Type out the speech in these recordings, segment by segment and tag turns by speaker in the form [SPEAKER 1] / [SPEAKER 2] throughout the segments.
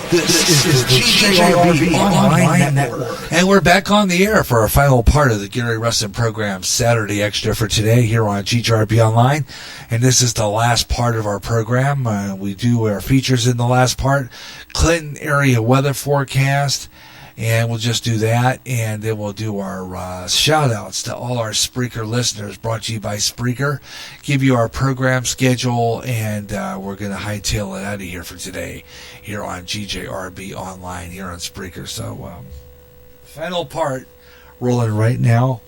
[SPEAKER 1] This is the GJRB Online Network. And we're back on the air for our final part of the Gary Russen program, Saturday Extra for today here on GJRB Online. And this is the last part of our program. We do our features in the last part. Clinton area weather forecast. And we'll just do that, and then we'll do our shout-outs to all our Spreaker listeners, brought to you by Spreaker. Give you our program schedule, and we're going to hightail it out of here for today, here on GJRB Online, here on Spreaker. So, final part, rolling right now,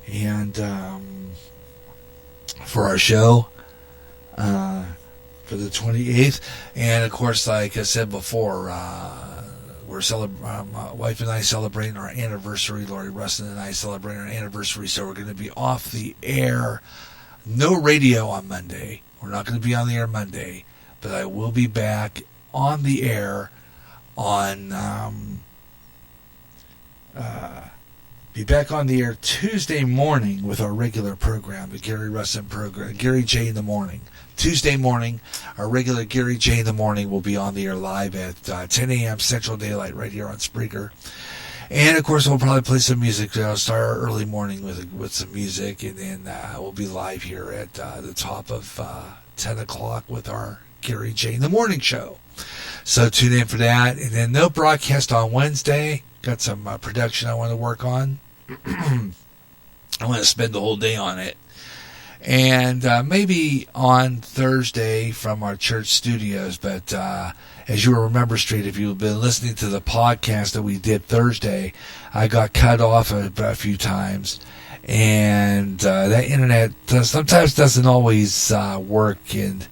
[SPEAKER 1] and for our show, for the 28th. And, of course, like I said before, my wife and I celebrating our anniversary. Lori Russen and I celebrating our anniversary, so we're going to be off the air. No radio on Monday. We're not going to be on the air Monday, but I will be back on the air on Tuesday morning with our regular program, the Gary Russen program, Gary J in the Morning. Tuesday morning, our regular Gary J in the Morning will be on the air live at 10 a.m. Central Daylight right here on Spreaker. And, of course, we'll probably play some music. Start our early morning with some music, and then we'll be live here at the top of 10 o'clock with our Gary J in the Morning show. So tune in for that. And then no broadcast on Wednesday. Got some production I want to work on. I want to spend the whole day on it. And maybe on Thursday from our church studios. But as you will remember, Street, if you've been listening to the podcast that we did Thursday, I got cut off a few times. And that internet sometimes doesn't always work. And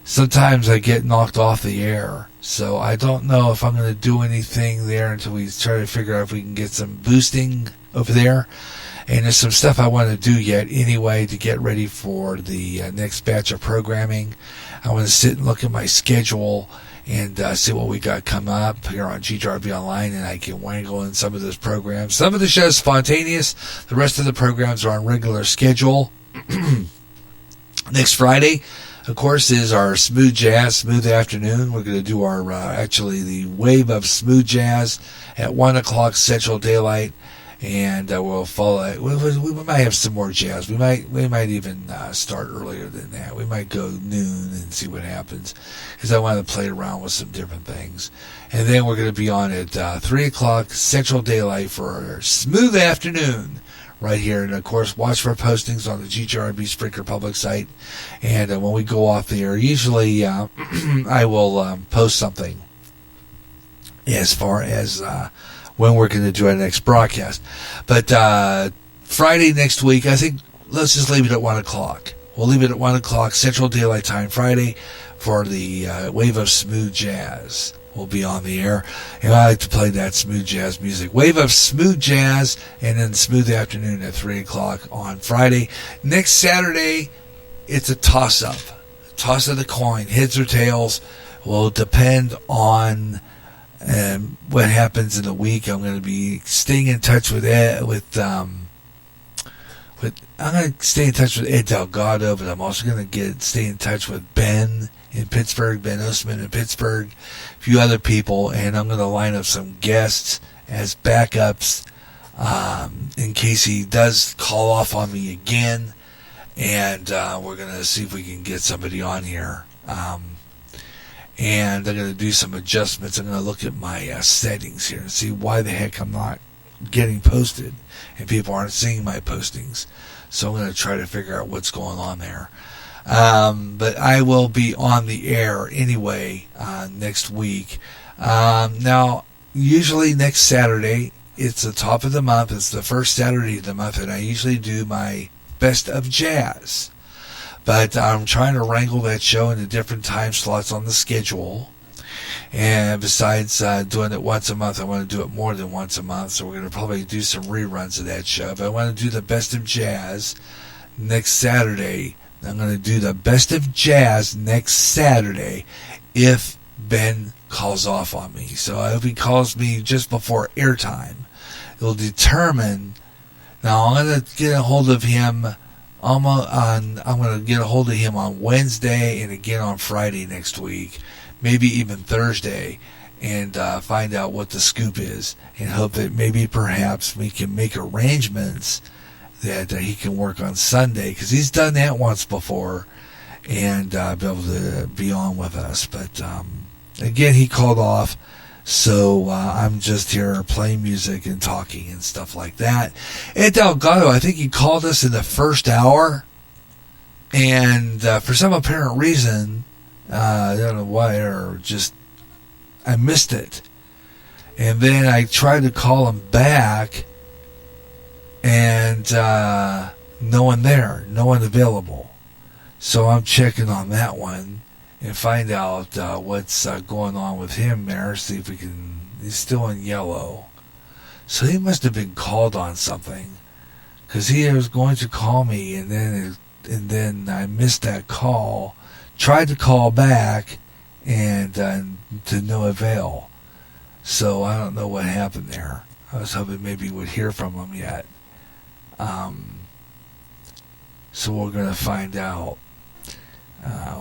[SPEAKER 1] sometimes I get knocked off the air. So I don't know if I'm going to do anything there until we try to figure out if we can get some boosting over there. And there's some stuff I want to do yet anyway to get ready for the next batch of programming. I want to sit and look at my schedule and see what we got coming up here on GJRB Online, and I can wangle in some of those programs. Some of the shows spontaneous. The rest of the programs are on regular schedule. Next Friday, of course, is our Smooth Jazz, Smooth Afternoon. We're going to do our, the wave of Smooth Jazz at 1 o'clock Central Daylight. And we'll follow it. We might have some more jazz. We might even start earlier than that. We might go noon and see what happens, because I want to play around with some different things. And then we're going to be on at 3 o'clock Central Daylight for our Smooth Afternoon right here. And, of course, watch for postings on the GJRB Spreaker public site. And when we go off the air, usually I will post something as far as when we're going to do our next broadcast. But Friday next week, I think let's just leave it at 1 o'clock. We'll leave it at 1 o'clock Central Daylight Time Friday for the Wave of Smooth Jazz. We'll be on the air. And I like to play that smooth jazz music. Wave of Smooth Jazz, and then Smooth Afternoon at 3 o'clock on Friday. Next Saturday, it's a toss-up. Toss of the coin. Heads or tails will depend on what happens in the week. I'm going to be staying in touch with Ed, I'm going to stay in touch with Ed Delgado, but I'm also going to stay in touch with Ben in Pittsburgh, Ben Osman in Pittsburgh, a few other people, and I'm going to line up some guests as backups in case he does call off on me again, and we're going to see if we can get somebody on here. And I'm going to do some adjustments. I'm going to look at my settings here and see why the heck I'm not getting posted and people aren't seeing my postings. So I'm going to try to figure out what's going on there. But I will be on the air anyway next week. Now, usually next Saturday, it's the top of the month. It's the first Saturday of the month, and I usually do my Best of Jazz. But I'm trying to wrangle that show into different time slots on the schedule. And besides doing it once a month, I want to do it more than once a month. So we're going to probably do some reruns of that show. But I want to do the Best of Jazz next Saturday. I'm going to do the Best of Jazz next Saturday if Ben calls off on me. So if he calls me just before airtime, it'll determine. Now I'm going to get a hold of him. I'm going to get a hold of him on Wednesday and again on Friday next week, maybe even Thursday, and find out what the scoop is, and hope that maybe perhaps we can make arrangements that he can work on Sunday, because he's done that once before, and be able to be on with us. But again, he called off, so I'm just here playing music and talking and stuff like that. Ed Delgado, I think he called us in the first hour, and for some apparent reason, I don't know why, or just I missed it. And then I tried to call him back, and no one there, no one available. So I'm checking on that one and find out what's going on with him there. See if we can. He's still in yellow, so he must have been called on something, because he was going to call me, and then I missed that call. Tried to call back, and to no avail. So I don't know what happened there. I was hoping maybe we'd hear from him yet. So we're going to find out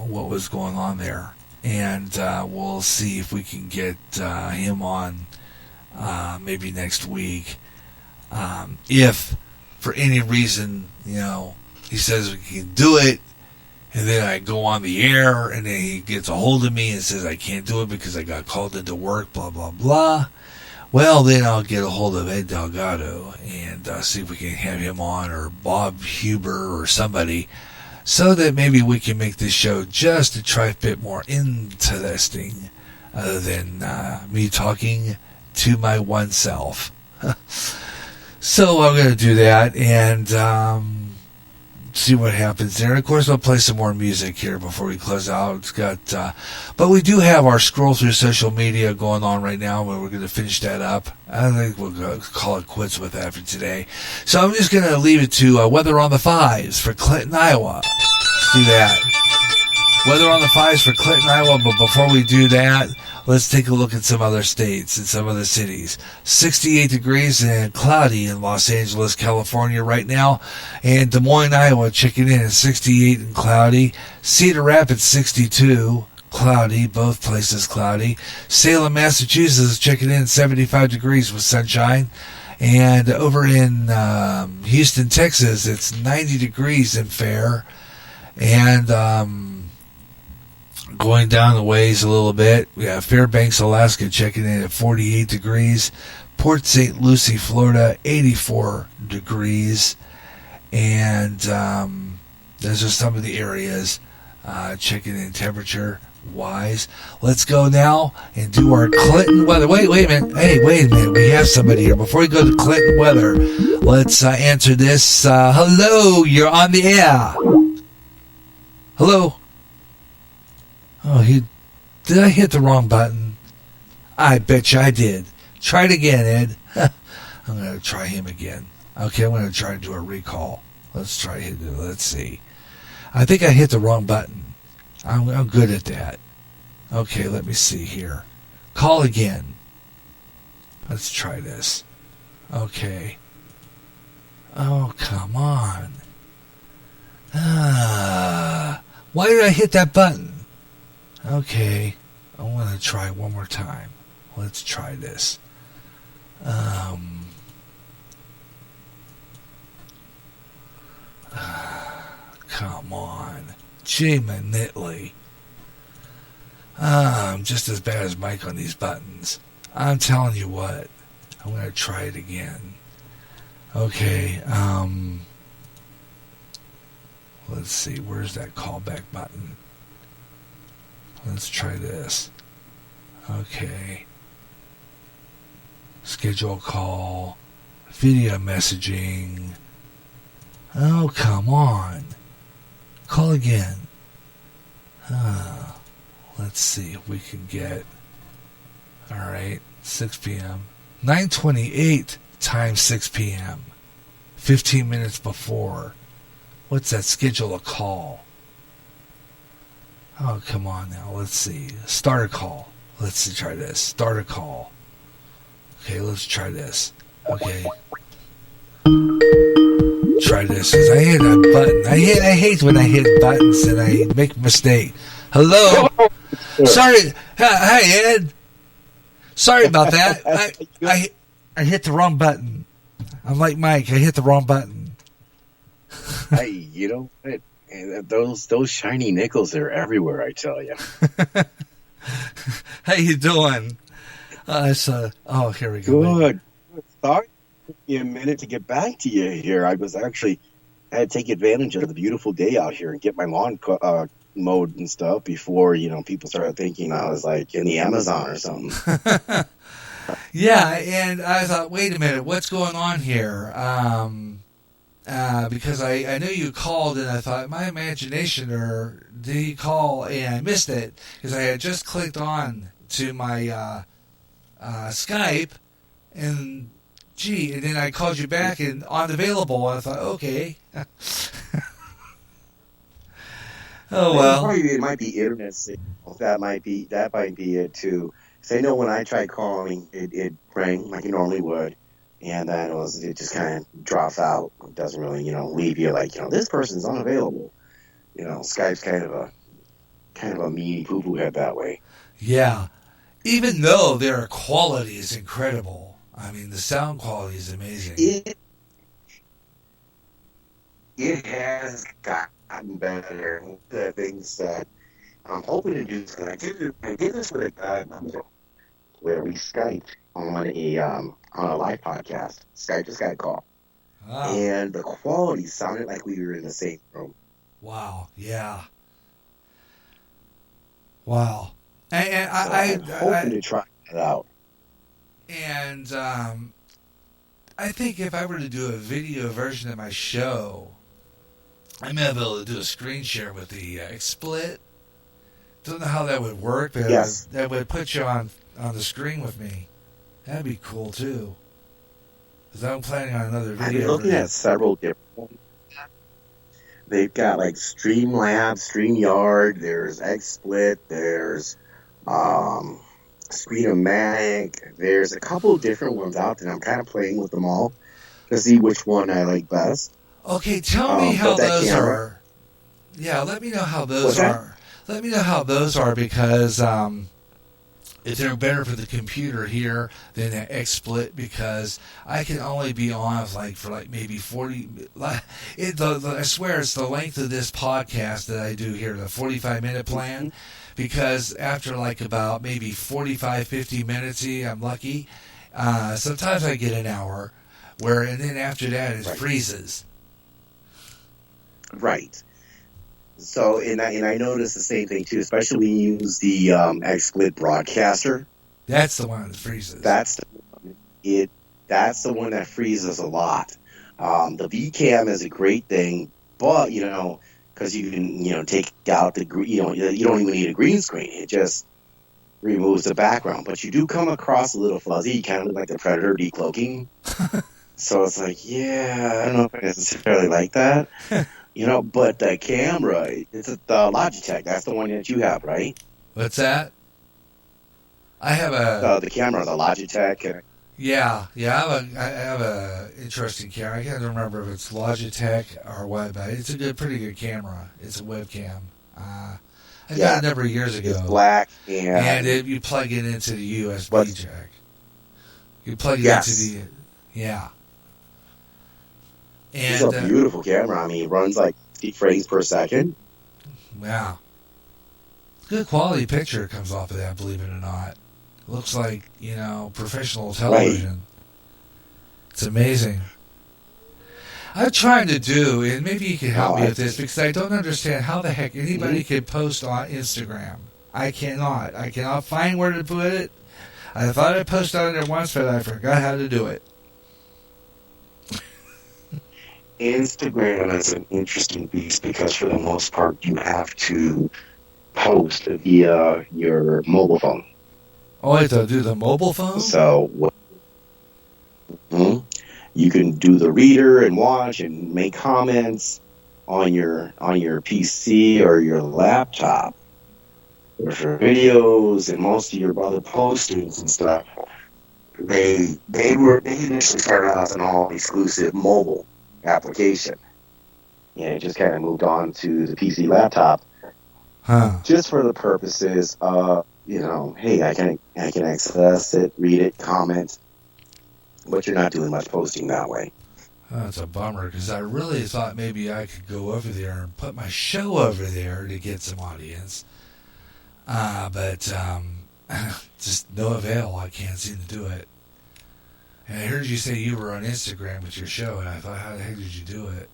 [SPEAKER 1] what was going on there, and we'll see if we can get him on maybe next week. If for any reason, he says we can do it, and then I go on the air, and then he gets a hold of me and says I can't do it because I got called into work, blah, blah, blah. Well, then I'll get a hold of Ed Delgado and see if we can have him on, or Bob Huber or somebody, so that maybe we can make this show just a try a bit more interesting other than me talking to my oneself. So I'm going to do that and see what happens there. Of course, I'll play some more music here before we close out. It's got, but we do have our scroll through social media going on right now, where we're going to finish that up. I think we'll call it quits with that for today. So I'm just going to leave it to weather on the fives for Clinton, Iowa. Let's do that. Weather on the fives for Clinton, Iowa. But before we do that, let's take a look at some other states and some other cities. 68 degrees and cloudy in Los Angeles, California right now. And Des Moines, Iowa, checking in at 68 and cloudy. Cedar Rapids, 62, cloudy, both places cloudy. Salem, Massachusetts, checking in at 75 degrees with sunshine. And over in Houston, Texas, it's 90 degrees and fair. And going down the ways a little bit, we have Fairbanks, Alaska, checking in at 48 degrees. Port St. Lucie, Florida, 84 degrees. And those are some of the areas checking in temperature-wise. Let's go now and do our Clinton weather. Wait a minute. Hey, wait a minute. We have somebody here. Before we go to Clinton weather, let's answer this. Hello, you're on the air. Hello. Oh, did I hit the wrong button? I bet you I did. Try it again, Ed. I'm going to try him again. Okay, I'm going to try to do a recall. Let's try it. Let's see. I think I hit the wrong button. I'm good at that. Okay, let me see here. Call again. Let's try this. Okay. Oh, come on. Why did I hit that button? Okay, I want to try one more time. Let's try this. Come on. Gee, Manitly. I'm just as bad as Mike on these buttons. I'm telling you what. I'm going to try it again. Okay, let's see. Where's that callback button? Let's try this. Okay. Schedule call. Video messaging. Oh, come on. Call again. Let's see if we can get... Alright, 6 p.m. 9:28 times 6 p.m. 15 minutes before. What's that? Schedule a call. Oh, come on now. Let's see. Start a call. Let's try this. Start a call. Okay, let's try this. Okay. Try this. Cause I hit a button. I hate when I hit buttons and I make a mistake. Hello? Sorry. Hi, Ed. Sorry about that. I hit the wrong button. I'm like Mike. I hit the wrong button.
[SPEAKER 2] Hey, you know what? Those shiny nickels are everywhere, I tell you.
[SPEAKER 1] How you doing? Here we go.
[SPEAKER 2] Good. Sorry, it took me a minute to get back to you here. I had to take advantage of the beautiful day out here and get my lawn mowed and stuff before, people started thinking I was like in the Amazon or something.
[SPEAKER 1] Yeah, and I thought, wait a minute, what's going on here? Because I knew you called, and I thought, my imagination, or did he call and I missed it? Because I had just clicked on to my Skype, and then I called you back and unavailable. And I thought, okay. Oh well.
[SPEAKER 2] Probably it might be internet signal. That might be it too. Because I know when I tried calling, it rang like it normally would, and then it just kind of drops out. It doesn't really leave you like this person's unavailable. Skype's kind of a mean poo-poo head that way.
[SPEAKER 1] Yeah. Even though their quality is incredible. I mean, the sound quality is amazing.
[SPEAKER 2] It has gotten better. The things that I'm hoping to do, I did this with a guy where we Skyped on a live podcast. Skype just got a call.
[SPEAKER 1] Wow.
[SPEAKER 2] And the quality sounded like we were in the same room.
[SPEAKER 1] Wow. Yeah. Wow. And
[SPEAKER 2] I'm hoping to try that out.
[SPEAKER 1] And I think if I were to do a video version of my show, I may be able to do a screen share with the XSplit. Don't know how that would work, but
[SPEAKER 2] yes.
[SPEAKER 1] That would put you on the screen with me. That'd be cool too. Because I'm planning on another video.
[SPEAKER 2] I've been looking at several different ones. They've got like Streamlabs, StreamYard, there's XSplit, there's Screenomatic. There's a couple of different ones out there. I'm kind of playing with them all to see which one I like best.
[SPEAKER 1] Okay, tell me how those are. Yeah, let me know how those are. Let me know how those are, because if they're better for the computer here than the XSplit, because I can only be on for maybe 40. I swear it's the length of this podcast that I do here, the 45-minute plan, because after about maybe 45, 50 minutes, I'm lucky. Sometimes I get an hour, and then after that it freezes.
[SPEAKER 2] Right. So, and I noticed the same thing too, especially when you use the XSplit broadcaster.
[SPEAKER 1] That's the one that freezes.
[SPEAKER 2] That's the one that freezes a lot. The VCam is a great thing, but because you can take out the you don't even need a green screen. It just removes the background, but you do come across a little fuzzy, kind of like the Predator decloaking. So it's like, yeah, I don't know if I necessarily like that. But the camera, it's the Logitech. That's the one that you have, right?
[SPEAKER 1] What's that? I have
[SPEAKER 2] the camera, the Logitech.
[SPEAKER 1] Yeah. I have a interesting camera. I can't remember if it's Logitech or what, but it's pretty good camera. It's a webcam. I got it a number of years ago.
[SPEAKER 2] It's black, and
[SPEAKER 1] you plug it into the USB jack. You plug it into the And,
[SPEAKER 2] it's a beautiful camera. I mean, it runs like 50 frames per second.
[SPEAKER 1] Wow. Good quality picture comes off of that, believe it or not. It looks like, professional television. Right. It's amazing. I'm trying to do, and maybe you can help me with this, because I don't understand how the heck anybody can post on Instagram. I cannot. I cannot find where to put it. I thought I posted on there once, but I forgot how to do it.
[SPEAKER 2] Instagram is an interesting beast because for the most part you have to post via your mobile phone.
[SPEAKER 1] Oh, I have to do the mobile phone?
[SPEAKER 2] So you can do the reader and watch and make comments on your PC or your laptop. Or for videos and most of your other postings and stuff, they initially started out as an all exclusive mobile application. It just kind of moved on to the PC laptop. just for the purposes of, hey, I can access it, read it, comment, but you're not doing much posting that way.
[SPEAKER 1] That's a bummer because I really thought maybe I could go over there and put my show over there to get some audience. But just no avail. I can't seem to do it. And I heard you say you were on Instagram with your show, and I thought, how the heck did you do it?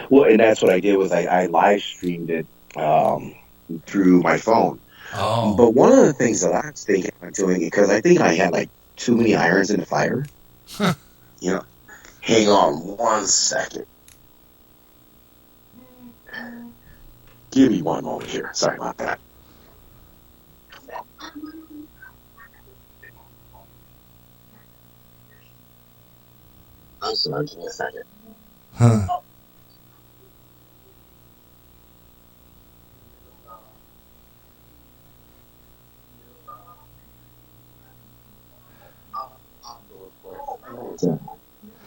[SPEAKER 2] Well, and that's what I did was I live streamed it through my phone.
[SPEAKER 1] Oh.
[SPEAKER 2] But one of the things that I was thinking about doing, because I think I had like too many irons in the fire. Hang on 1 second. Give me one moment here. Sorry about that. I'm sorry, give me a second.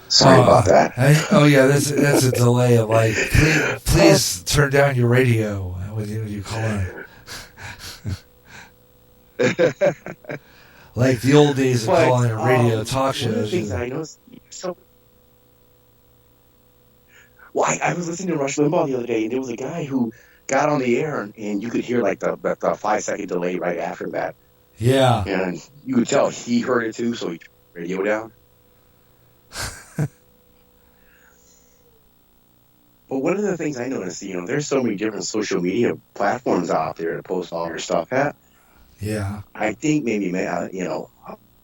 [SPEAKER 2] Sorry about that.
[SPEAKER 1] That's a delay of like, please turn down your radio when you call in. Like the old days of calling a radio talk shows.
[SPEAKER 2] I noticed. I was listening to Rush Limbaugh the other day, and there was a guy who got on the air, and you could hear like the 5-second delay right after that.
[SPEAKER 1] Yeah.
[SPEAKER 2] And you could tell he heard it too, so he turned the radio down. But one of the things I noticed, there's so many different social media platforms out there to post all your stuff at.
[SPEAKER 1] Yeah.
[SPEAKER 2] I think maybe,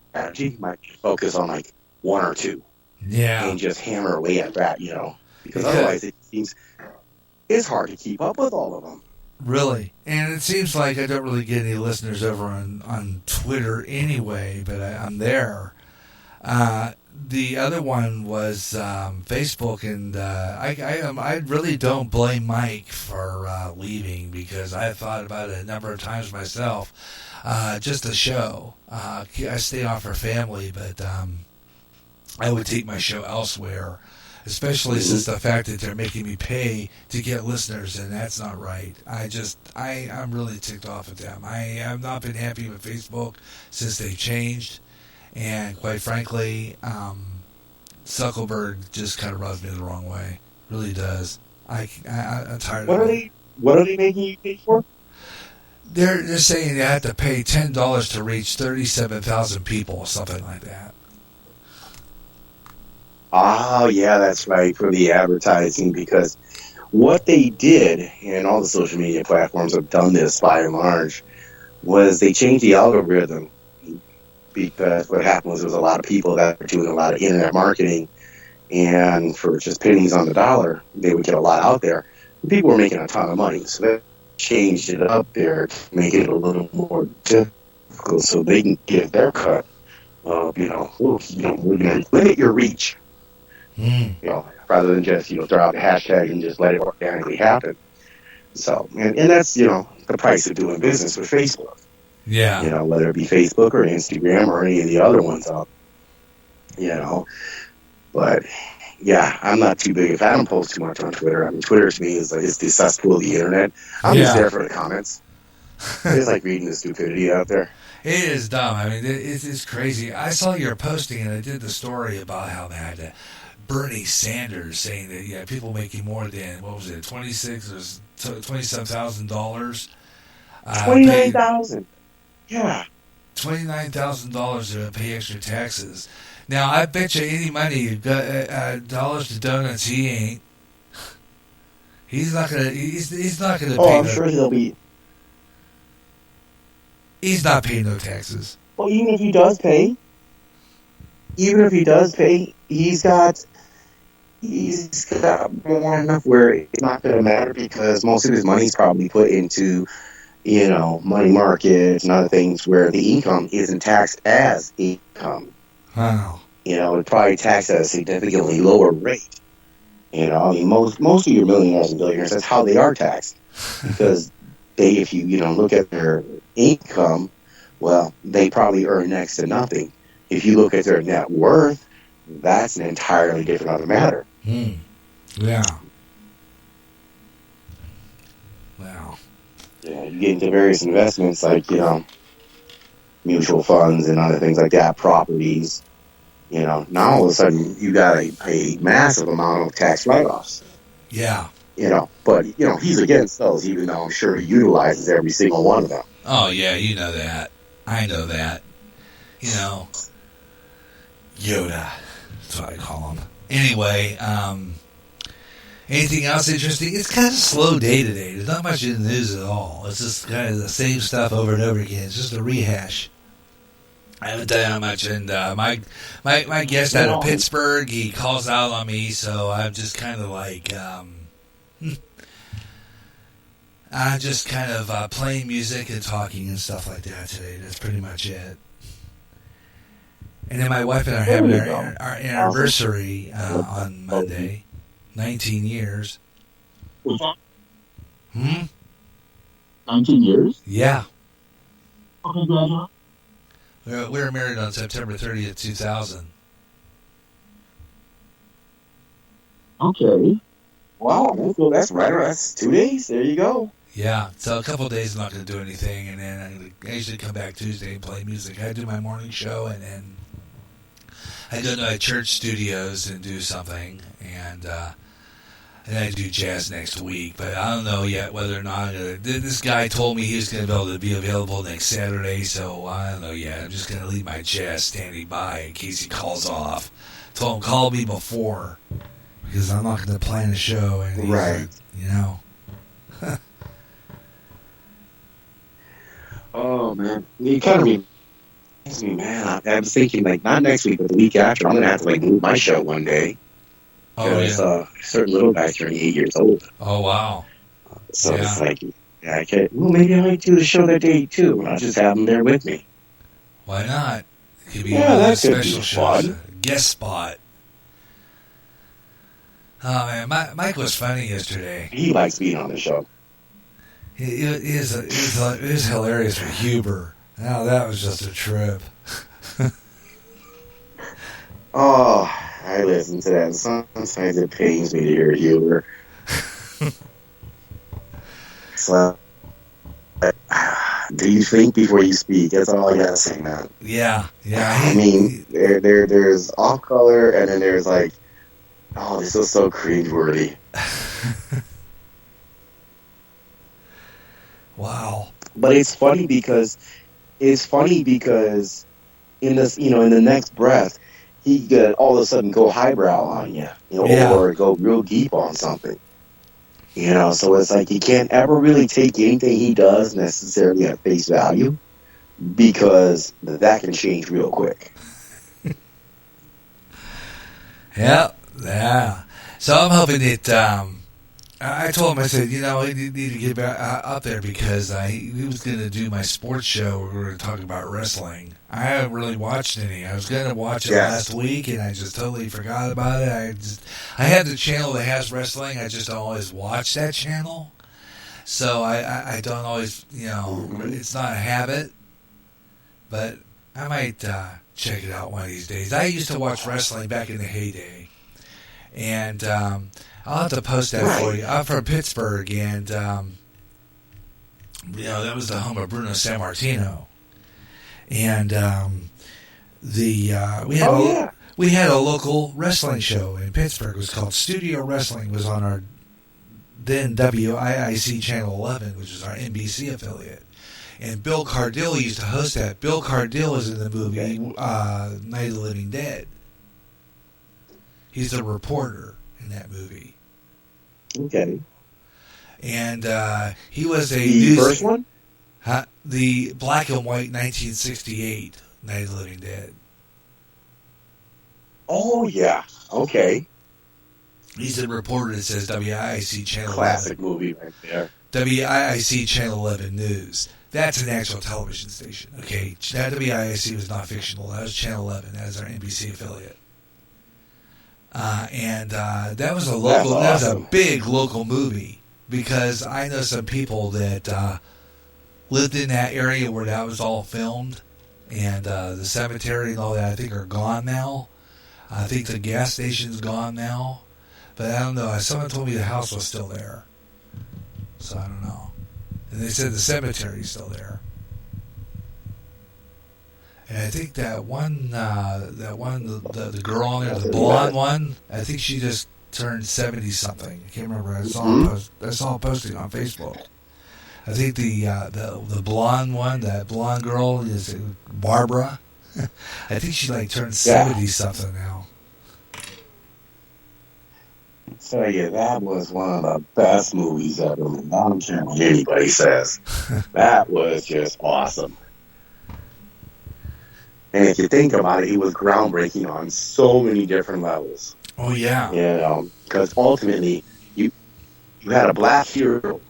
[SPEAKER 2] strategy might focus on like one or two.
[SPEAKER 1] Yeah.
[SPEAKER 2] And just hammer away at that, because otherwise it seems it's hard to keep up with all of them.
[SPEAKER 1] Really. And it seems like I don't really get any listeners over on Twitter anyway, but I'm there. The other one was Facebook, and I really don't blame Mike for leaving because I thought about it a number of times myself. Just a show. I stay on for family, but I would take my show elsewhere, especially since the fact that they're making me pay to get listeners, and that's not right. I'm really ticked off at them. I have not been happy with Facebook since they changed. And quite frankly, Zuckerberg just kind of rubs me the wrong way. Really does. I'm tired of it.
[SPEAKER 2] What are they making you pay for?
[SPEAKER 1] They're saying you have to pay $10 to reach 37,000 people or something like that.
[SPEAKER 2] Oh, yeah, that's right, for the advertising, because what they did, and all the social media platforms have done this by and large, was they changed the algorithm. Because what happened was there was a lot of people that were doing a lot of internet marketing, and for just pennies on the dollar, they would get a lot out there. People were making a ton of money, so they changed it up there to make it a little more difficult so they can get their cut of, we're going to limit your reach, rather than just, throw out the hashtag and just let it organically happen. So, and that's, the price of doing business with Facebook.
[SPEAKER 1] Yeah.
[SPEAKER 2] Whether it be Facebook or Instagram or any of the other ones up. But yeah, I'm not too big. I don't post too much on Twitter. I mean, Twitter to me is like it's the cesspool of the internet. I'm just there for the comments. It's like reading the stupidity out there.
[SPEAKER 1] It is dumb. I mean, it's crazy. I saw your posting, and I did the story about how they had Bernie Sanders saying that people making more than $27,000.
[SPEAKER 2] $29,000. Yeah.
[SPEAKER 1] $29,000 to pay extra taxes. Now, I bet you any money you've got dollars to donuts. He ain't. He's not gonna. He's not gonna.
[SPEAKER 2] I'm sure he'll be.
[SPEAKER 1] He's not paying no taxes.
[SPEAKER 2] Well, even if he does pay, he's got more enough where it's not going to matter because most of his money's probably put into, money markets and other things where the income isn't taxed as income.
[SPEAKER 1] Wow.
[SPEAKER 2] It's probably taxed at a significantly lower rate. Most of your millionaires and billionaires, that's how they are taxed. Because if you look at their income, well, they probably earn next to nothing. If you look at their net worth, that's an entirely different other matter.
[SPEAKER 1] Yeah. Wow.
[SPEAKER 2] Yeah, you get into various investments like, mutual funds and other things like that, properties. Now all of a sudden you got a massive amount of tax write-offs.
[SPEAKER 1] Yeah.
[SPEAKER 2] But he's against those, even though I'm sure he utilizes every single one of them.
[SPEAKER 1] Oh, yeah, you know that. I know that. Yoda. That's what I call him. Anyway, anything else interesting? It's kind of a slow day today. There's not much in the news at all. It's just kind of the same stuff over and over again. It's just a rehash. I haven't done that much, and my guest out of Pittsburgh, he calls out on me, so I'm just kind of like, I'm just kind of playing music and talking and stuff like that today. That's pretty much it. And then my wife and I are having our anniversary on Monday. 19 years.
[SPEAKER 3] 19 years?
[SPEAKER 1] Yeah.
[SPEAKER 3] Okay, graduate.
[SPEAKER 1] We were married on September 30th, 2000.
[SPEAKER 3] Okay.
[SPEAKER 2] Wow, well, that's right. That's 2 days. There you go.
[SPEAKER 1] Yeah, so a couple of days I'm not going to do anything, and then I usually come back Tuesday and play music. I do my morning show, and then I go to my church studios and do something, and I do jazz next week. But I don't know yet whether or not this guy told me he was going to be available next Saturday, so I don't know yet. I'm just going to leave my jazz standing by in case he calls off. Told him call me before, because I'm not going to plan a show, and
[SPEAKER 2] right. Oh man, you kind of reminds me, man. I was thinking like not next week, but the week after, I'm gonna have to like move my show one day.
[SPEAKER 1] Oh yeah.
[SPEAKER 2] A certain little guy's turning 8 years old.
[SPEAKER 1] Oh wow.
[SPEAKER 2] So it's like, yeah, I can't. Well, maybe I might do the show that day too. I'll just have him there with me.
[SPEAKER 1] Why not? It could be
[SPEAKER 2] Yeah,
[SPEAKER 1] one of
[SPEAKER 2] that
[SPEAKER 1] those
[SPEAKER 2] could
[SPEAKER 1] special
[SPEAKER 2] be
[SPEAKER 1] shows.
[SPEAKER 2] fun.
[SPEAKER 1] Guest spot. Oh man, Mike was funny yesterday.
[SPEAKER 2] He likes being on the show.
[SPEAKER 1] It is hilarious with Huber. Now that was just a trip.
[SPEAKER 2] Oh, I listen to that. Sometimes it pains me to hear Huber. So, do you think before you speak? That's all I gotta say, man.
[SPEAKER 1] Yeah.
[SPEAKER 2] I mean, there's off color, and then there's like, oh, this was so cringeworthy.
[SPEAKER 1] Wow.
[SPEAKER 2] But it's funny because in this, in the next breath, he could all of a sudden go highbrow on you, or go real deep on something. So it's like you can't ever really take anything he does necessarily at face value, because that can change real quick.
[SPEAKER 1] Yeah. So I'm hoping that I told him, I said, I need to get back up there because he was going to do my sports show where we were going to talk about wrestling. I haven't really watched any. I was going to watch it last week, and I just totally forgot about it. I have the channel that has wrestling. I just don't always watch that channel. So I don't always, it's not a habit. But I might check it out one of these days. I used to watch wrestling back in the heyday. And I'll have to post that for you. I'm from Pittsburgh, and that was the home of Bruno Sammartino. And we had a local wrestling show in Pittsburgh. It was called Studio Wrestling. It was on our then WIIC Channel 11, which is our NBC affiliate. And Bill Cardille used to host that. Bill Cardille is in the movie Night of the Living Dead. He's the reporter in that movie.
[SPEAKER 2] Okay.
[SPEAKER 1] And he was
[SPEAKER 2] the first one?
[SPEAKER 1] The black and white 1968 Night of the Living Dead.
[SPEAKER 2] Oh, yeah. Okay.
[SPEAKER 1] He's the reporter that says WIIC Channel 11.
[SPEAKER 2] Classic movie right there.
[SPEAKER 1] WIIC Channel 11 News. That's an actual television station. Okay, that WIIC was not fictional. That was Channel 11. That is our NBC affiliate. And that was a local. That was a big local movie because I know some people that lived in that area where that was all filmed, and the cemetery and all that I think are gone now. I think the gas station's gone now, but I don't know. Someone told me the house was still there. So I don't know. And they said the cemetery's still there. And I think that one, the girl on there, the blonde one, I think she just turned 70 something. I can't remember. I saw a posting on Facebook. I think the blonde one, that blonde girl, is Barbara. I think she like turned 70 something now.
[SPEAKER 2] I tell you, that was one of the best movies ever. I don't care what anybody says. That was just awesome. And if you think about it, it was groundbreaking on so many different levels.
[SPEAKER 1] Oh yeah.
[SPEAKER 2] Because ultimately, you had a black hero.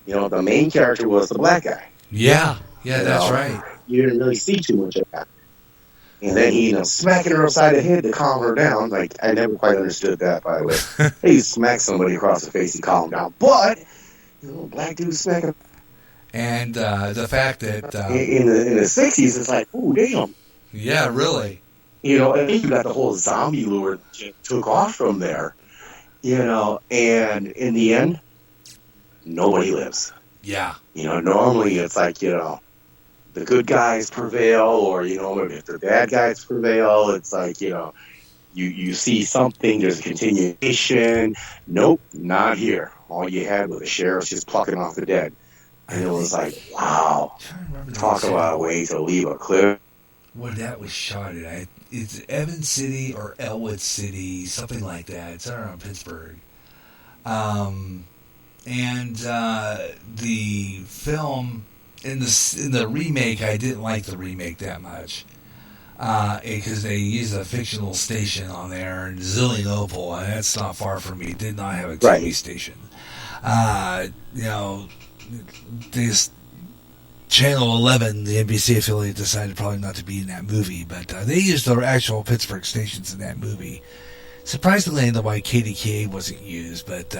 [SPEAKER 2] The main character was the black guy.
[SPEAKER 1] Yeah, that's right.
[SPEAKER 2] You didn't really see too much of that. And then he, smacking her upside the head to calm her down. Like, I never quite understood that, by the way. He smacked somebody across the face and calm him down. But, black dude smacking.
[SPEAKER 1] And the fact that
[SPEAKER 2] in the 60s, it's like, ooh, damn.
[SPEAKER 1] Yeah, really.
[SPEAKER 2] And then you got the whole zombie lure that took off from there. And in the end, nobody lives.
[SPEAKER 1] Yeah.
[SPEAKER 2] Normally it's like, the good guys prevail, or, if the bad guys prevail, it's like, you see something, there's a continuation. Nope, not here. All you had was the sheriff's just plucking off the dead. And it was like, wow. Talk about a way to leave a cliff.
[SPEAKER 1] Where that was shot at. It's Evans City or Elwood City, something like that. It's around Pittsburgh. And the film in the remake, I didn't like the remake that much because they used a fictional station on there in Zillionople, and that's not far from me. It did not have a TV station. This Channel 11, the NBC affiliate, decided probably not to be in that movie, but they used the actual Pittsburgh stations in that movie. Surprisingly, I know why KDKA wasn't used, but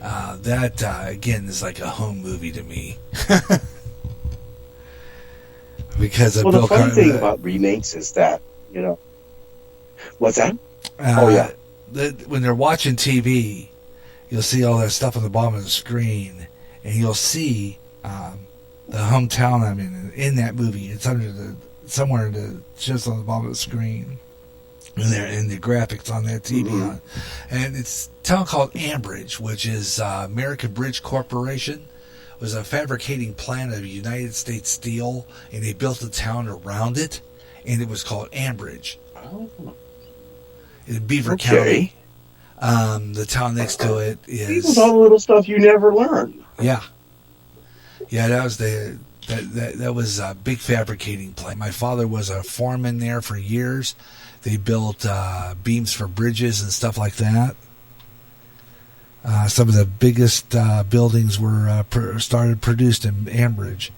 [SPEAKER 1] that, again, is like a home movie to me. Because of Bill
[SPEAKER 2] the funny thing about remakes is that, what's that?
[SPEAKER 1] When they're watching TV, you'll see all that stuff on the bottom of the screen, and you'll see the hometown I'm in that movie. It's somewhere just on the bottom of the screen. And the graphics on that TV.
[SPEAKER 2] Mm-hmm.
[SPEAKER 1] And it's a town called Ambridge, which is American Bridge Corporation. It was a fabricating plant of United States Steel, and they built a town around it, and it was called Ambridge.
[SPEAKER 2] Oh.
[SPEAKER 1] In Beaver County. The town next to it is...
[SPEAKER 2] These was all the little stuff you never learned.
[SPEAKER 1] Yeah. Yeah, that was that was a big fabricating plant. My father was a foreman there for years. They built beams for bridges and stuff like that. Some of the biggest buildings were produced in Ambridge.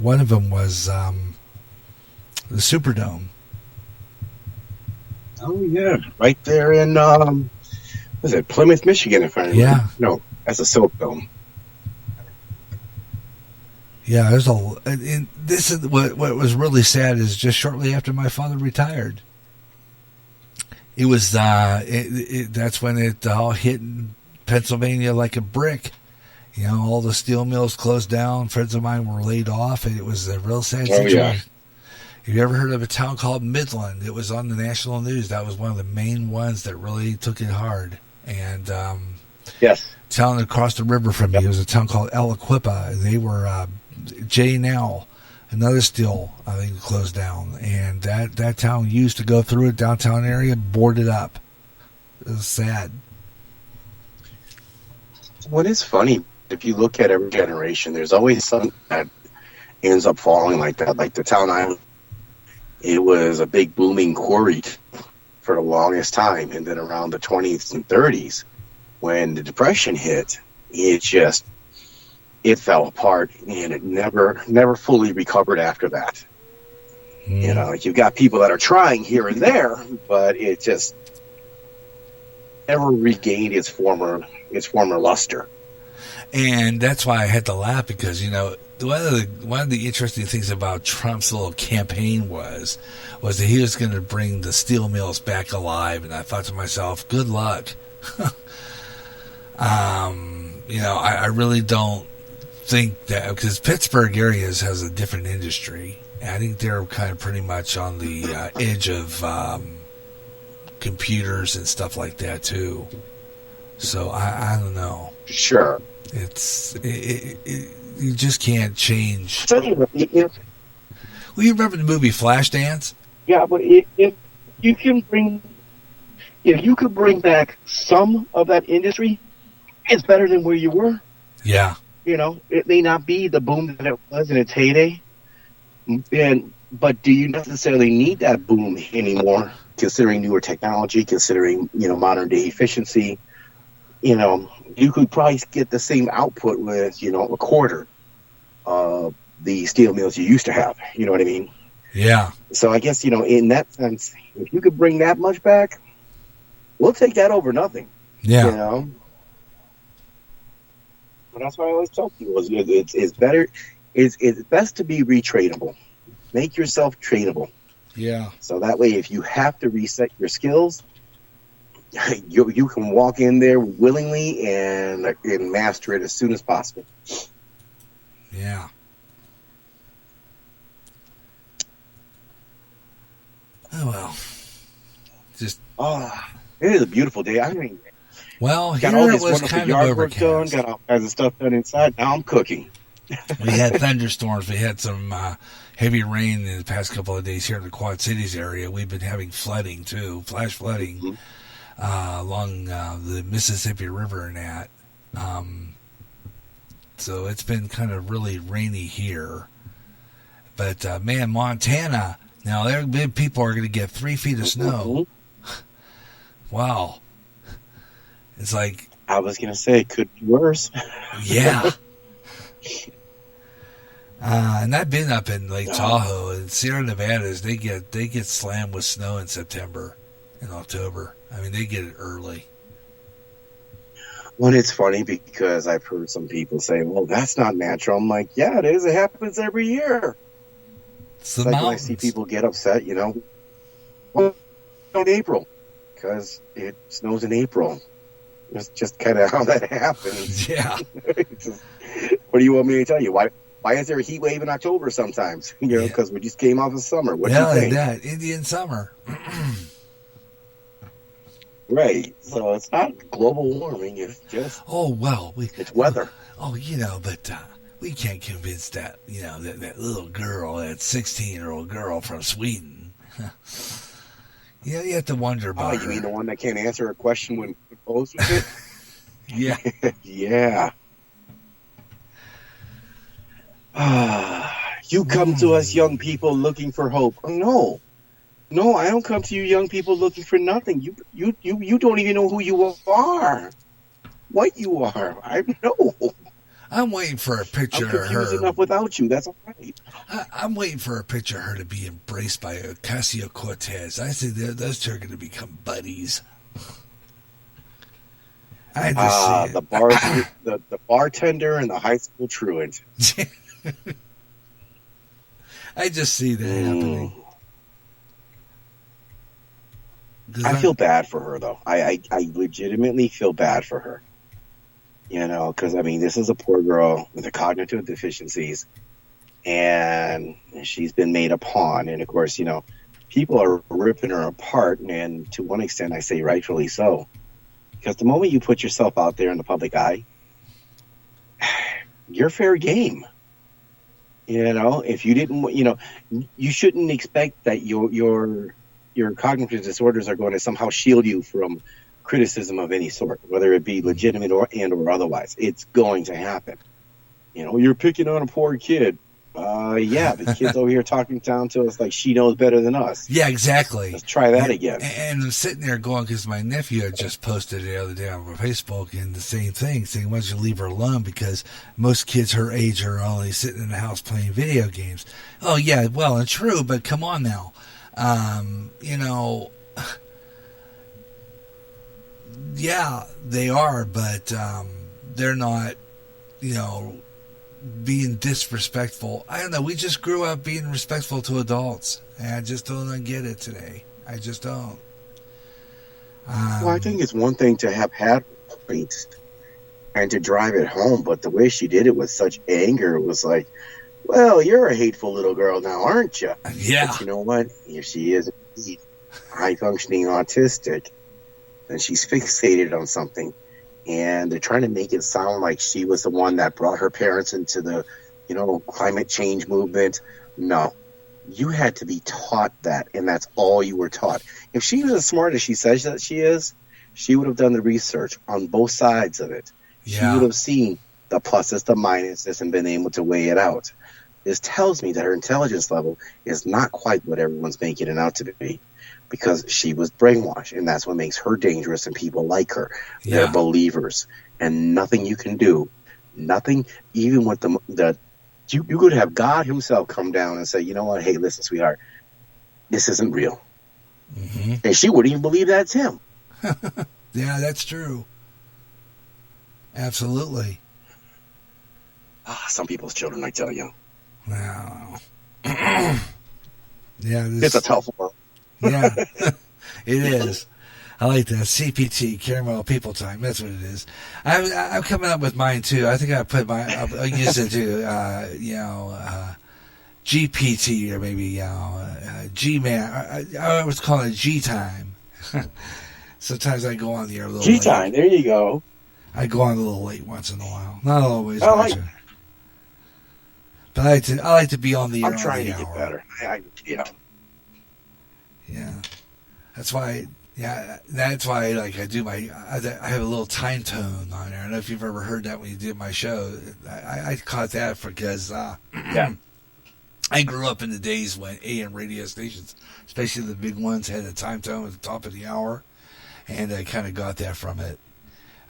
[SPEAKER 1] One of them was the Superdome.
[SPEAKER 2] Oh yeah, right there in was it Plymouth, Michigan? If I remember.
[SPEAKER 1] Yeah.
[SPEAKER 2] No, that's a soap dome.
[SPEAKER 1] Yeah, and this is what was really sad is just shortly after my father retired. It was that's when it all hit in Pennsylvania like a brick. All the steel mills closed down. Friends of mine were laid off, and it was a real sad situation. Yeah. Have you ever heard of a town called Midland? It was on the national news. That was one of the main ones that really took it hard. And
[SPEAKER 2] yes,
[SPEAKER 1] town across the river from me was a town called Aliquippa, and they were J. Now. Another steel, I think, closed down, and that town used to go through a downtown area, boarded up. It was sad.
[SPEAKER 2] What is funny, if you look at every generation, there's always something that ends up falling like that. Like the town I was, it was a big booming quarry for the longest time, and then around the 20s and 30s, when the Depression hit, it fell apart, and it never fully recovered after that. You've got people that are trying here and there, but it just never regained its former luster.
[SPEAKER 1] And that's why I had to laugh, because one of the interesting things about Trump's little campaign was that he was going to bring the steel mills back alive, and I thought to myself, good luck. I really don't think that, because Pittsburgh area has a different industry. And I think they're kind of pretty much on the edge of computers and stuff like that too. So I don't know.
[SPEAKER 2] Sure.
[SPEAKER 1] You just can't change.
[SPEAKER 4] So anyway,
[SPEAKER 1] Well, you remember the movie Flashdance?
[SPEAKER 4] yeah, but if you could bring back some of that industry, it's better than where you were.
[SPEAKER 1] Yeah.
[SPEAKER 4] It may not be the boom that it was in its heyday, but do you necessarily need that boom anymore? Considering newer technology, considering modern day efficiency, you could probably get the same output with a quarter of the steel mills you used to have. You know what I mean?
[SPEAKER 1] Yeah.
[SPEAKER 4] So I guess in that sense, if you could bring that much back, we'll take that over nothing.
[SPEAKER 1] Yeah.
[SPEAKER 4] But that's what I always tell people: it's better, it's best to be retrainable. Make yourself trainable.
[SPEAKER 1] Yeah.
[SPEAKER 4] So that way, if you have to reset your skills, you can walk in there willingly and master it as soon as possible.
[SPEAKER 1] Yeah. Oh well.
[SPEAKER 4] It is a beautiful day. I mean,
[SPEAKER 1] Well,
[SPEAKER 4] got
[SPEAKER 1] here
[SPEAKER 4] all
[SPEAKER 1] it
[SPEAKER 4] this
[SPEAKER 1] was
[SPEAKER 4] wonderful
[SPEAKER 1] kind of
[SPEAKER 4] yard work done,
[SPEAKER 1] overcast.
[SPEAKER 4] got all kinds of stuff done inside. Now I'm cooking.
[SPEAKER 1] We had thunderstorms. We had some heavy rain in the past couple of days here in the Quad Cities area. We've been having flooding too, flash flooding along the Mississippi River and that. So it's been kind of really rainy here. But man, Montana, now people are going to get 3 feet of snow. Wow. It's like,
[SPEAKER 4] I was going to say, it could be worse.
[SPEAKER 1] yeah. And I've been up in Lake Tahoe and Sierra Nevadas. They get slammed with snow in September and October. I mean, they get it early.
[SPEAKER 4] Well, it's funny because I've heard some people say, well, that's not natural. I'm like, yeah, it is. It happens every year.
[SPEAKER 1] It's the
[SPEAKER 4] It's like when I
[SPEAKER 1] mountains.
[SPEAKER 4] see people get upset, well, in April, because it snows in April. That's just kind of how that happens.
[SPEAKER 1] Yeah.
[SPEAKER 4] What do you want me to tell you? Why is there a heat wave in October sometimes? Because we just came off of summer. What do you think?
[SPEAKER 1] That Indian summer.
[SPEAKER 4] Right. So it's not global warming. It's just it's weather.
[SPEAKER 1] But we can't convince that that little girl, that 16-year-old girl from Sweden. You have to wonder about her.
[SPEAKER 4] You mean the one that can't answer a question when posed with it?
[SPEAKER 1] Yeah.
[SPEAKER 4] Yeah. You come to us young people looking for hope. No, I don't come to you young people looking for nothing. You don't even know who you are, what you are. I know.
[SPEAKER 1] I'm waiting for a picture
[SPEAKER 4] I'm
[SPEAKER 1] of
[SPEAKER 4] confused
[SPEAKER 1] her.
[SPEAKER 4] enough without you. That's all right.
[SPEAKER 1] I'm waiting for a picture of her to be embraced by Ocasio-Cortez. I say those two are going to become buddies. I just see it.
[SPEAKER 4] The bartender and the high school truant.
[SPEAKER 1] I just see that happening.
[SPEAKER 4] I feel bad for her, though. I legitimately feel bad for her. Because, this is a poor girl with the cognitive deficiencies, and she's been made a pawn. And, of course, people are ripping her apart, and to one extent, I say rightfully so. Because the moment you put yourself out there in the public eye, you're fair game. If you didn't, you shouldn't expect that your cognitive disorders are going to somehow shield you from criticism of any sort, whether it be legitimate or otherwise. It's going to happen. You're picking on a poor kid. Yeah, the kid's over here talking down to us like she knows better than us.
[SPEAKER 1] Yeah, exactly.
[SPEAKER 4] Let's try that again.
[SPEAKER 1] And I'm sitting there going, because my nephew had just posted the other day on Facebook and the same thing, saying, why don't you leave her alone? Because most kids her age are only sitting in the house playing video games. Oh, yeah, well, and true, but come on now. Yeah, they are, but they're not, being disrespectful. I don't know. We just grew up being respectful to adults, and I just don't get it today. I just don't.
[SPEAKER 4] Well, I think it's one thing to have had points, and to drive it home. But the way she did it with such anger, it was like, well, you're a hateful little girl now, aren't you?
[SPEAKER 1] Yeah.
[SPEAKER 4] But you know what? If she is indeed high-functioning autistic, then she's fixated on something. And they're trying to make it sound like she was the one that brought her parents into the, climate change movement. No. You had to be taught that, and that's all you were taught. If she was as smart as she says that she is, she would have done the research on both sides of it.
[SPEAKER 1] Yeah.
[SPEAKER 4] She would have seen the pluses, the minuses, and been able to weigh it out. This tells me that her intelligence level is not quite what everyone's making it out to be, because she was brainwashed, and that's what makes her dangerous, and people like her.
[SPEAKER 1] Yeah.
[SPEAKER 4] They're believers, and nothing you can do, nothing, even with you could have God himself come down and say, you know what, hey, listen, sweetheart, this isn't real.
[SPEAKER 1] Mm-hmm.
[SPEAKER 4] And she wouldn't even believe that's him.
[SPEAKER 1] Yeah, that's true. Absolutely.
[SPEAKER 4] Some people's children, I tell you.
[SPEAKER 1] Wow. Yeah,
[SPEAKER 4] It's a tough one.
[SPEAKER 1] Yeah, it is. I like that. CPT, Caramel People Time. That's what it is. I'm coming up with mine too. I think I'll use it to, GPT or maybe, G-Man. I was calling it G-Time. Sometimes I go on the air a little late.
[SPEAKER 4] G-Time, there you go.
[SPEAKER 1] I go on a little late once in a while. Not always.
[SPEAKER 4] I
[SPEAKER 1] but I like to be on the air.
[SPEAKER 4] I'm trying to
[SPEAKER 1] hour.
[SPEAKER 4] get better.
[SPEAKER 1] Yeah. That's why. Yeah, that's why. Like I have a little time tone on there. I don't know if you've ever heard that when you did my show. I caught that because
[SPEAKER 4] yeah.
[SPEAKER 1] I grew up in the days when AM radio stations, especially the big ones, had a time tone at the top of the hour, and I kind of got that from it.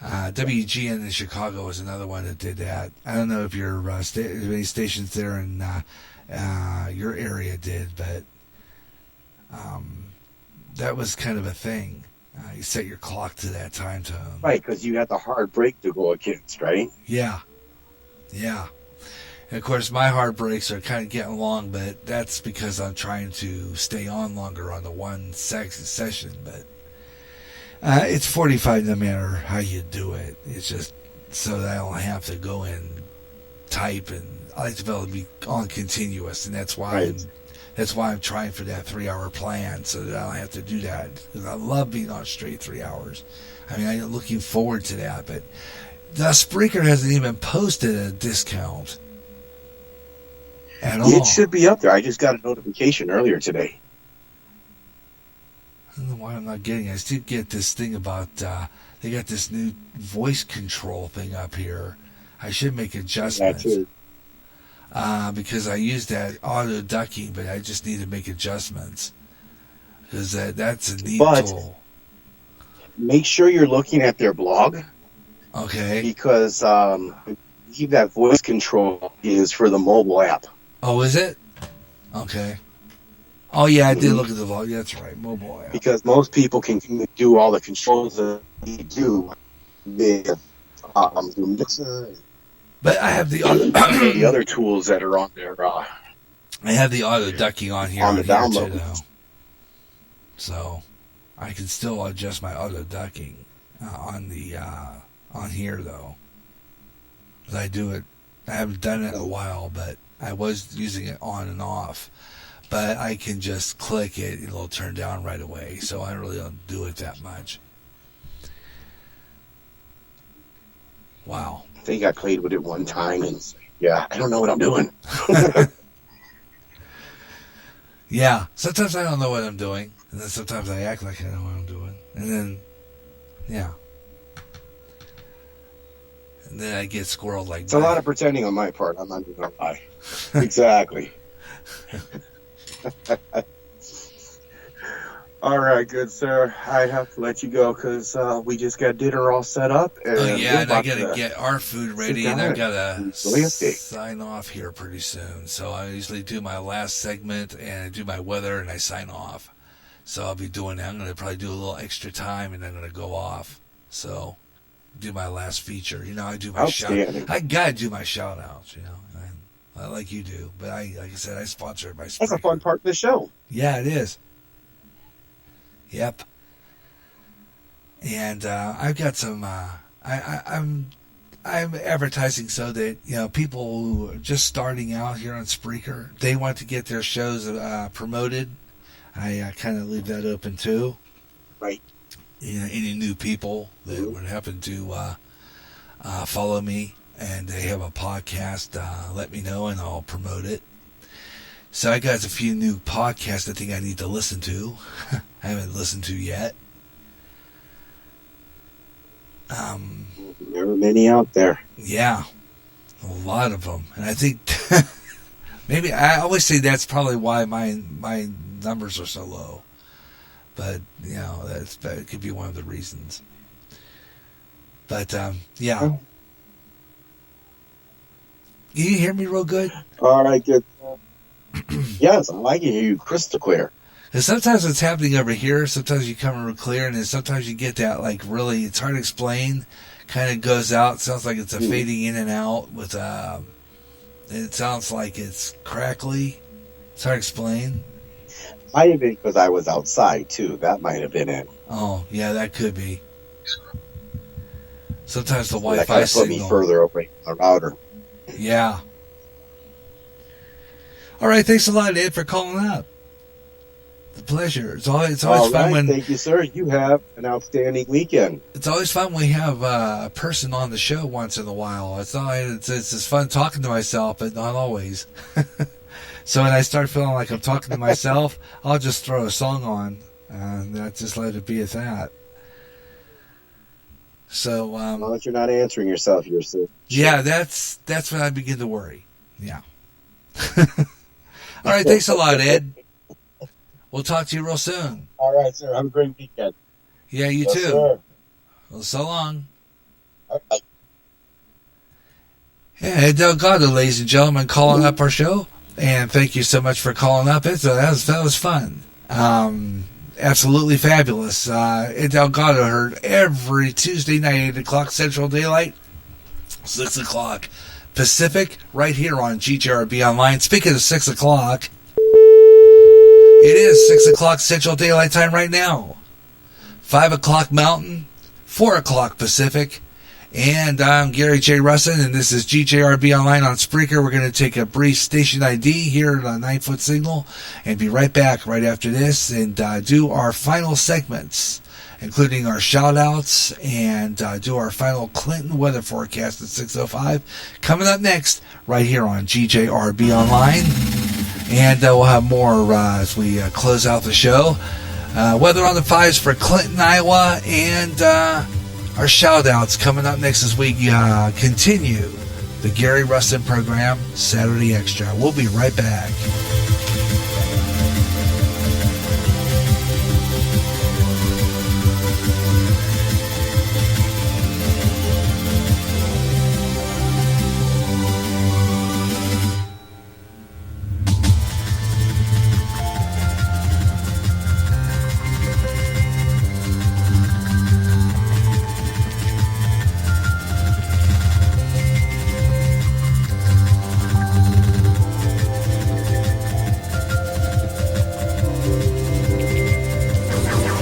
[SPEAKER 1] WGN in Chicago was another one that did that. I don't know if your many stations there in your area did, but that was kind of a thing. You set your clock to that time tone.
[SPEAKER 4] Right, because you had the hard break to go against, right?
[SPEAKER 1] Yeah. Yeah. And of course, my hard breaks are kind of getting long, but that's because I'm trying to stay on longer on the one session. But it's 45 no matter how you do it. It's just so that I don't have to go and type, and I like to be able to be on continuous, and that's why
[SPEAKER 4] Right.
[SPEAKER 1] That's why I'm trying for that 3-hour plan, so that I don't have to do that. Because I love being on straight 3 hours. I mean, I'm looking forward to that. But the Spreaker hasn't even posted a discount at all.
[SPEAKER 4] It should be up there. I just got a notification earlier today.
[SPEAKER 1] I don't know why I'm not getting it. I still get this thing about they got this new voice control thing up here. I should make adjustments.
[SPEAKER 4] That too.
[SPEAKER 1] Because I use that auto ducking, but I just need to make adjustments. Because that's a neat tool.
[SPEAKER 4] Make sure you're looking at their blog.
[SPEAKER 1] Okay.
[SPEAKER 4] Because keep that voice control is for the mobile app.
[SPEAKER 1] Oh, is it? Okay. Oh, yeah, I did look at the blog. Yeah, that's right, mobile app.
[SPEAKER 4] Because most people can do all the controls that you do with the mixer.
[SPEAKER 1] But I have the other
[SPEAKER 4] the other tools that are on there.
[SPEAKER 1] I have the auto ducking on here.
[SPEAKER 4] On the download.
[SPEAKER 1] Too, though. So I can still adjust my auto ducking on here though. But I do it. I haven't done it in a while, but I was using it on and off. But I can just click it and it'll turn down right away. So I really don't do it that much. Wow.
[SPEAKER 4] I think I played with it one time, and yeah, I don't know what I'm doing.
[SPEAKER 1] Yeah, sometimes I don't know what I'm doing, and then sometimes I act like I know what I'm doing, and then, yeah. And then I get squirreled like
[SPEAKER 4] It's a lot of pretending on my part. I'm not going to lie. Exactly. All right, good sir. I have to let you go because we just got dinner all set up. And
[SPEAKER 1] oh yeah, and I gotta get our food ready, and I gotta sign off here pretty soon. So I usually do my last segment, and I do my weather, and I sign off. So I'll be doing that. I'm gonna probably do a little extra time, and I'm gonna go off. So do my last feature. You know, I do my shout. I gotta do my shout outs. You know, like you do. But like I said, I sponsor it by Spreaker.
[SPEAKER 4] That's a fun part of the show.
[SPEAKER 1] Yeah, it is. Yep. And I've got some. I'm advertising so that, you know, people who are just starting out here on Spreaker, they want to get their shows promoted. I kind of leave that open too.
[SPEAKER 4] Right.
[SPEAKER 1] You know, any new people that would happen to follow me and they have a podcast, let me know and I'll promote it. So I got a few new podcasts I think I need to listen to. I haven't listened to yet.
[SPEAKER 4] There are many out there.
[SPEAKER 1] Yeah, a lot of them, and I think maybe I always say that's probably why my numbers are so low. But you know, that could be one of the reasons. But yeah, can you hear me real good?
[SPEAKER 4] All right, good. Yes, I can hear you crystal clear.
[SPEAKER 1] And sometimes it's happening over here. Sometimes you come real clear, and then sometimes you get that like really, it's hard to explain. Kind of goes out. Sounds like it's a fading in and out with it sounds like it's crackly. It's hard to explain.
[SPEAKER 4] Might have been because I was outside too. That might have been it.
[SPEAKER 1] Oh yeah, that could be. Sometimes the
[SPEAKER 4] That
[SPEAKER 1] Wi-Fi
[SPEAKER 4] kind of put
[SPEAKER 1] signal.
[SPEAKER 4] me further away from the router.
[SPEAKER 1] Yeah. All right, thanks a lot, Ed, for calling up. The pleasure. It's always
[SPEAKER 4] All
[SPEAKER 1] fun
[SPEAKER 4] right,
[SPEAKER 1] when
[SPEAKER 4] thank you, sir. You have an outstanding weekend.
[SPEAKER 1] it's always fun when we have a person on the show once in a while. It's just fun talking to myself, but not always. So when I start feeling like I'm talking to myself, I'll just throw a song on and just let it be at that. So
[SPEAKER 4] As long as you're not answering yourself, you're safe.
[SPEAKER 1] yeah, that's when I begin to worry. Yeah. All right, thanks a lot, Ed. We'll talk to you real soon.
[SPEAKER 4] All right, sir. Have a great weekend.
[SPEAKER 1] Yeah, you
[SPEAKER 4] Yes,
[SPEAKER 1] too.
[SPEAKER 4] sir.
[SPEAKER 1] Well, so long.
[SPEAKER 4] All right.
[SPEAKER 1] Yeah, Ed Delgado, ladies and gentlemen, calling up our show. And thank you so much for calling up. That was fun. Absolutely fabulous. Ed Delgado heard every Tuesday night, 8 o'clock Central Daylight, 6 o'clock Pacific, right here on GJRB Online. Speaking of 6 o'clock, it is 6 o'clock Central Daylight Time right now. 5 o'clock Mountain, 4 o'clock Pacific. And I'm Gary J. Russen, and this is GJRB Online on Spreaker. We're going to take a brief station ID here at a 9-foot signal and be right back right after this and do our final segments, including our shout-outs and do our final Clinton weather forecast at 6:05. Coming up next right here on GJRB Online. And we'll have more as we close out the show. Weather on the 5s for Clinton, Iowa, and our shout-outs coming up next as we continue the Gary Russen program, Saturday Extra. We'll be right back.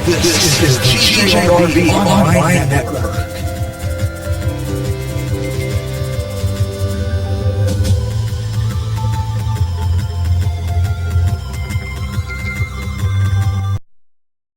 [SPEAKER 1] This is the GJRB Online Network.